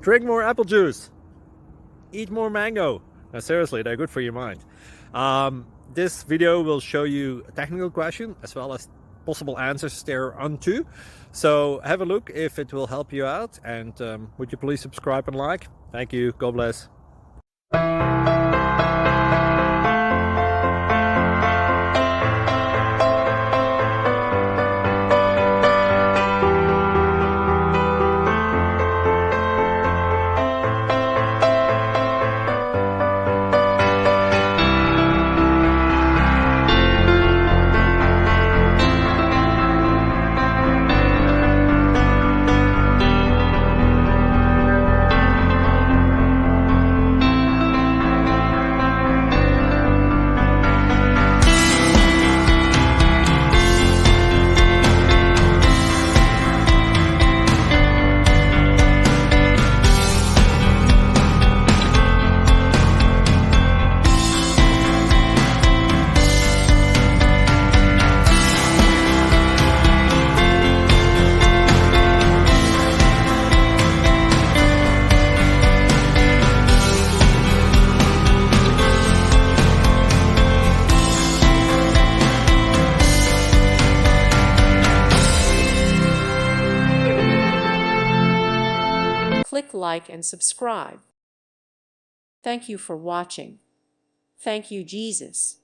Drink more apple juice. Eat more mango. Now, seriously, they're good for your mind. This video will show you a technical question as well as possible answers thereunto. So have a look if it will help you out, and would you please subscribe and like? Thank you. God bless. Click like and subscribe. Thank you for watching. Thank you, Jesus.